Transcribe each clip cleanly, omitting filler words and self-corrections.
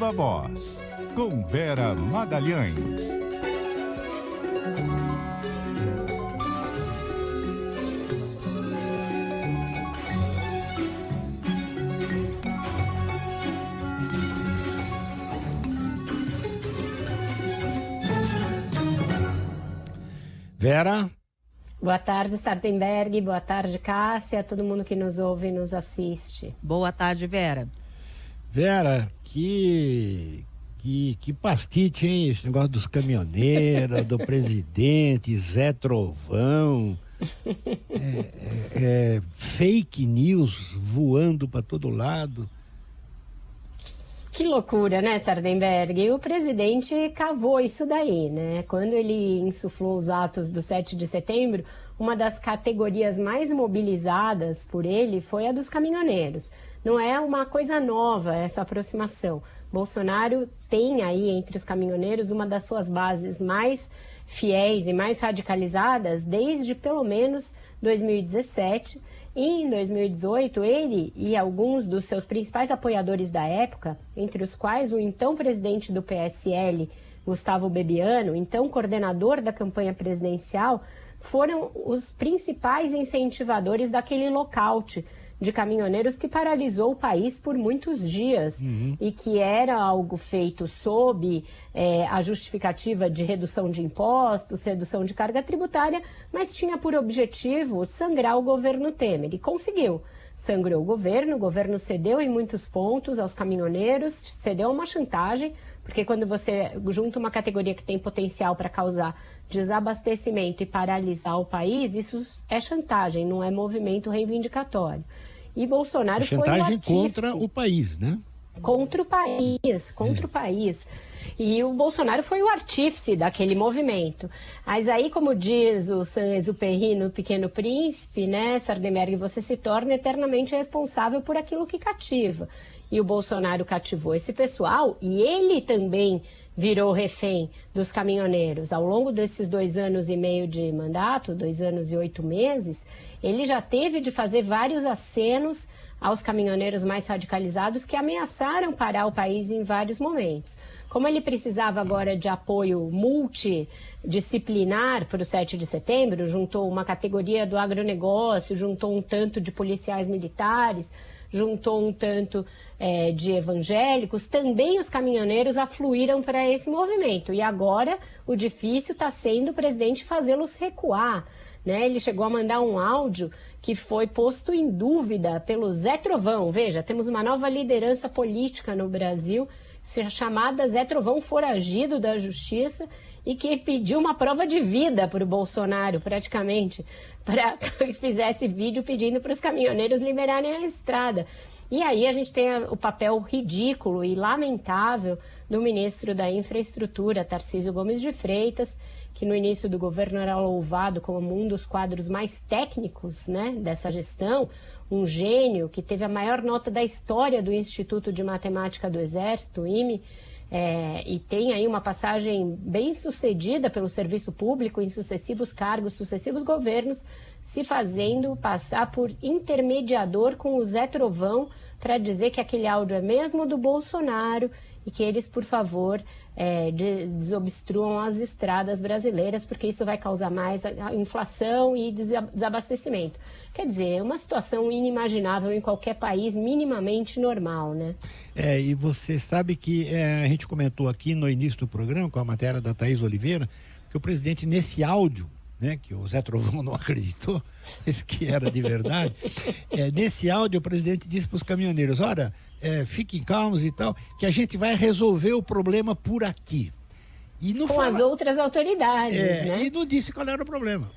Viva Voz, com Vera Magalhães. Vera? Boa tarde, Sardenberg. Boa tarde, Cássia. Todo mundo que nos ouve e nos assiste. Boa tarde, Vera. Vera, que pastite, hein? Esse negócio dos caminhoneiros, do presidente, Zé Trovão. Fake news voando para todo lado. Que loucura, né, Sardenberg? O presidente cavou isso daí, né? Quando ele insuflou os atos do 7 de setembro, uma das categorias mais mobilizadas por ele foi a dos caminhoneiros. Não é uma coisa nova essa aproximação. Bolsonaro tem aí entre os caminhoneiros uma das suas bases mais fiéis e mais radicalizadas desde pelo menos 2017. E em 2018, ele e alguns dos seus principais apoiadores da época, entre os quais o então presidente do PSL, Gustavo Bebiano, então coordenador da campanha presidencial, foram os principais incentivadores daquele lockout de caminhoneiros que paralisou o país por muitos dias e que era algo feito sob a justificativa de redução de impostos, redução de carga tributária, mas tinha por objetivo sangrar o governo Temer e conseguiu. Sangrou o governo cedeu em muitos pontos aos caminhoneiros, cedeu a uma chantagem, porque quando você junta uma categoria que tem potencial para causar desabastecimento e paralisar o país, isso é chantagem, não é movimento reivindicatório. E Bolsonaro foi o chantagem artífice. Contra o país, né? Contra o país. E o Bolsonaro foi o artífice daquele movimento. Mas aí, como diz o Saint-Exupéry no Pequeno Príncipe, né, Sardenberg, você se torna eternamente responsável por aquilo que cativa. E o Bolsonaro cativou esse pessoal e ele também virou refém dos caminhoneiros. Ao longo desses 2 anos e meio de mandato, 2 anos e 8 meses, ele já teve de fazer vários acenos aos caminhoneiros mais radicalizados que ameaçaram parar o país em vários momentos. Como ele precisava agora de apoio multidisciplinar para o 7 de setembro, juntou uma categoria do agronegócio, juntou um tanto de policiais militares, juntou um tanto de evangélicos, também os caminhoneiros afluíram para esse movimento. E agora o difícil está sendo o presidente fazê-los recuar. Né? Ele chegou a mandar um áudio que foi posto em dúvida pelo Zé Trovão. Veja, temos uma nova liderança política no Brasil, chamada Zé Trovão foragido da justiça, e que pediu uma prova de vida para o Bolsonaro, praticamente, para que fizesse vídeo pedindo para os caminhoneiros liberarem a estrada. E aí a gente tem o papel ridículo e lamentável do ministro da Infraestrutura, Tarcísio Gomes de Freitas, que no início do governo era louvado como um dos quadros mais técnicos, né, dessa gestão, um gênio que teve a maior nota da história do Instituto de Matemática do Exército, o IME, e tem aí uma passagem bem sucedida pelo serviço público em sucessivos cargos, sucessivos governos, se fazendo passar por intermediador com o Zé Trovão para dizer que aquele áudio é mesmo do Bolsonaro e que eles, por favor, desobstruam as estradas brasileiras, porque isso vai causar mais inflação e desabastecimento. Quer dizer, é uma situação inimaginável em qualquer país minimamente normal, né? E você sabe que a gente comentou aqui no início do programa, com a matéria da Thaís Oliveira, que o presidente, nesse áudio, né, que o Zé Trovão não acreditou, esse que era de verdade, nesse áudio o presidente disse para os caminhoneiros, olha, fiquem calmos e tal, que a gente vai resolver o problema por aqui. E não com as outras autoridades, né? E não disse qual era o problema.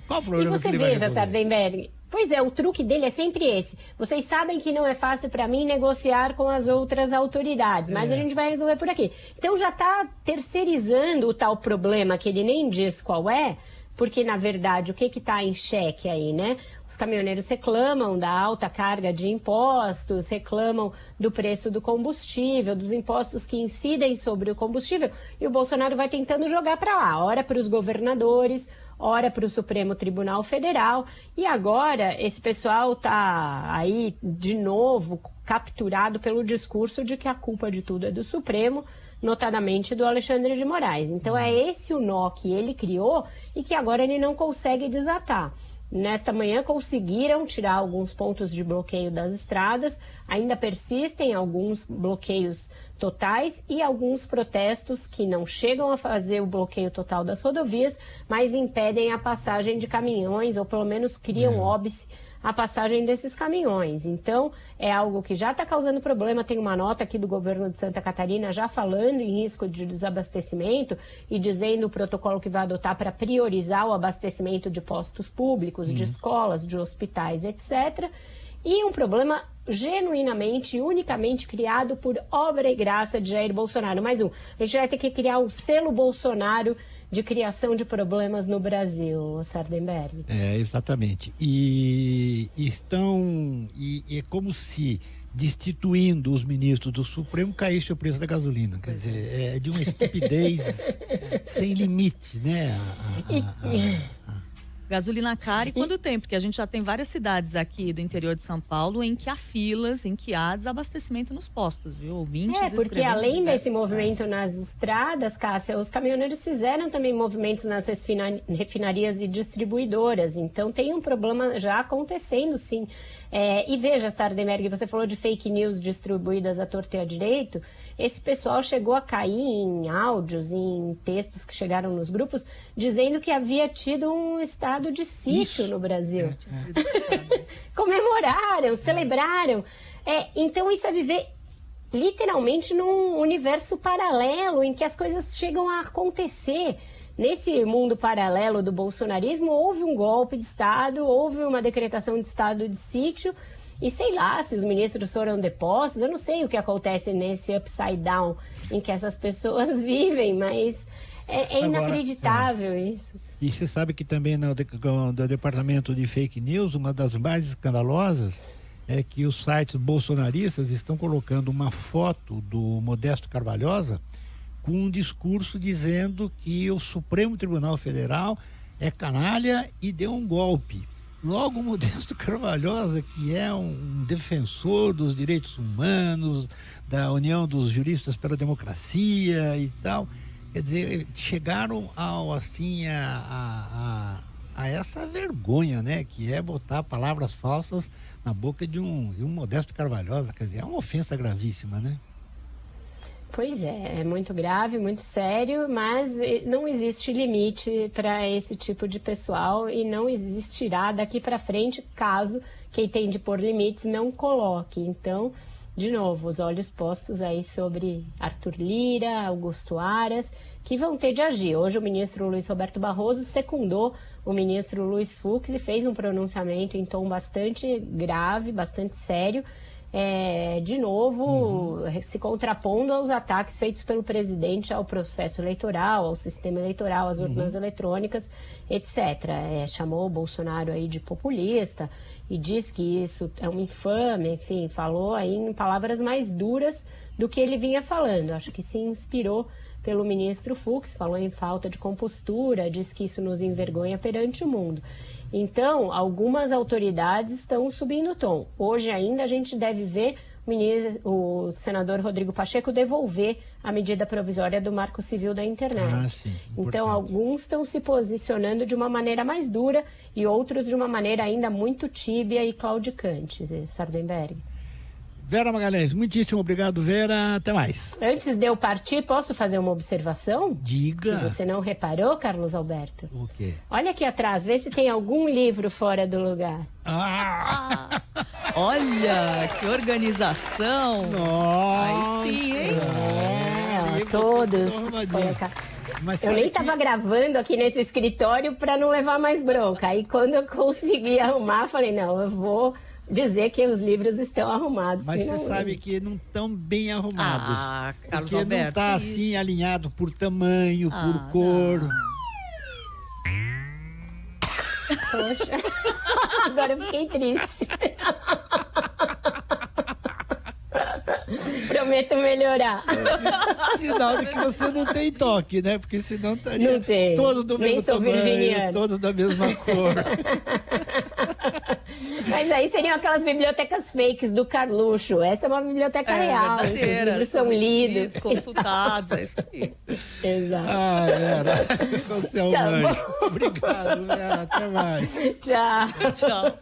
Qual o problema? E você veja, Sardenberg, pois é, o truque dele é sempre esse. Vocês sabem que não é fácil para mim negociar com as outras autoridades, mas a gente vai resolver por aqui. Então já está terceirizando o tal problema que ele nem diz qual é, porque, na verdade, o que está em xeque aí, né? Os caminhoneiros reclamam da alta carga de impostos, reclamam do preço do combustível, dos impostos que incidem sobre o combustível, e o Bolsonaro vai tentando jogar para lá, ora para os governadores, ora para o Supremo Tribunal Federal, e agora esse pessoal está aí de novo capturado pelo discurso de que a culpa de tudo é do Supremo, notadamente do Alexandre de Moraes. Então é esse o nó que ele criou e que agora ele não consegue desatar. Nesta manhã conseguiram tirar alguns pontos de bloqueio das estradas, ainda persistem alguns bloqueios totais e alguns protestos que não chegam a fazer o bloqueio total das rodovias, mas impedem a passagem de caminhões, ou pelo menos criam óbice a passagem desses caminhões. Então, é algo que já está causando problema. Tem uma nota aqui do governo de Santa Catarina já falando em risco de desabastecimento e dizendo o protocolo que vai adotar para priorizar o abastecimento de postos públicos, de escolas, de hospitais, etc. E um problema genuinamente, unicamente criado por obra e graça de Jair Bolsonaro. Mais um. A gente vai ter que criar o selo Bolsonaro de criação de problemas no Brasil, Sardenberg. Exatamente. E é como se, destituindo os ministros do Supremo, caísse o preço da gasolina. Quer dizer, é de uma estupidez sem limite, né? Gasolina cara, e quando tem? Porque a gente já tem várias cidades aqui do interior de São Paulo em que há filas, em que há desabastecimento nos postos, viu? Ouvintes porque além desse movimento nas estradas, Cássia, os caminhoneiros fizeram também movimentos nas refinarias e distribuidoras. Então tem um problema já acontecendo, sim. E veja, Sardenberg, você falou de fake news distribuídas à torto e à direito. Esse pessoal chegou a cair em áudios, em textos que chegaram nos grupos, dizendo que havia tido um estado de sítio no Brasil. Comemoraram, celebraram. Então isso é viver literalmente num universo paralelo em que as coisas chegam a acontecer. Nesse mundo paralelo do bolsonarismo, houve um golpe de Estado, houve uma decretação de estado de sítio, e sei lá se os ministros foram depostos, eu não sei o que acontece nesse upside down em que essas pessoas vivem, mas é inacreditável isso. E você sabe que também no departamento de fake news, uma das mais escandalosas é que os sites bolsonaristas estão colocando uma foto do Modesto Carvalhosa com um discurso dizendo que o Supremo Tribunal Federal é canalha e deu um golpe. Logo, o Modesto Carvalhosa, que é um defensor dos direitos humanos, da União dos Juristas pela Democracia e tal, quer dizer, chegaram a essa vergonha, né, que é botar palavras falsas na boca de um Modesto Carvalhosa. Quer dizer, é uma ofensa gravíssima, né? Pois é muito grave, muito sério, mas não existe limite para esse tipo de pessoal e não existirá daqui para frente caso quem tem de pôr limites não coloque. Então, de novo, os olhos postos aí sobre Arthur Lira, Augusto Aras, que vão ter de agir. Hoje o ministro Luiz Roberto Barroso secundou o ministro Luiz Fux e fez um pronunciamento em tom bastante grave, bastante sério, de novo, se contrapondo aos ataques feitos pelo presidente ao processo eleitoral, ao sistema eleitoral, às urnas eletrônicas, etc. Chamou o Bolsonaro aí de populista e diz que isso é uma infâmia, enfim, falou aí em palavras mais duras do que ele vinha falando. Acho que se inspirou pelo ministro Fux, falou em falta de compostura, diz que isso nos envergonha perante o mundo. Então, algumas autoridades estão subindo o tom. Hoje ainda a gente deve ver o senador Rodrigo Pacheco devolver a medida provisória do Marco Civil da Internet. Sim, então, alguns estão se posicionando de uma maneira mais dura e outros de uma maneira ainda muito tíbia e claudicante, Sardenberg. Vera Magalhães, muitíssimo obrigado, Vera. Até mais. Antes de eu partir, posso fazer uma observação? Diga. Que você não reparou, Carlos Alberto? O quê? Olha aqui atrás, vê se tem algum livro fora do lugar. Olha, que organização. Nossa. Aí sim, hein? Todos. Mas eu nem estava gravando aqui nesse escritório para não levar mais bronca. Aí quando eu consegui arrumar, falei, não, eu vou dizer que os livros estão arrumados. Mas você sabe que não estão bem arrumados. Carlos porque Alberto, não está assim alinhado por tamanho, por cor. Não. Poxa, agora eu fiquei triste. Prometo melhorar. Sinal de que você não tem toque, né? Porque senão estaria Não tem. todo do Nem mesmo sou tamanho, virginiana. todo da mesma cor. Mas aí seriam aquelas bibliotecas fakes do Carluxo. Essa é uma biblioteca real. Esses verdadeira. livros são lidos. Consultados, é isso aí. Exato. Ah, Vera, você é um Tá anjo. bom. Obrigado, Vera. Até mais. Tchau. Tchau.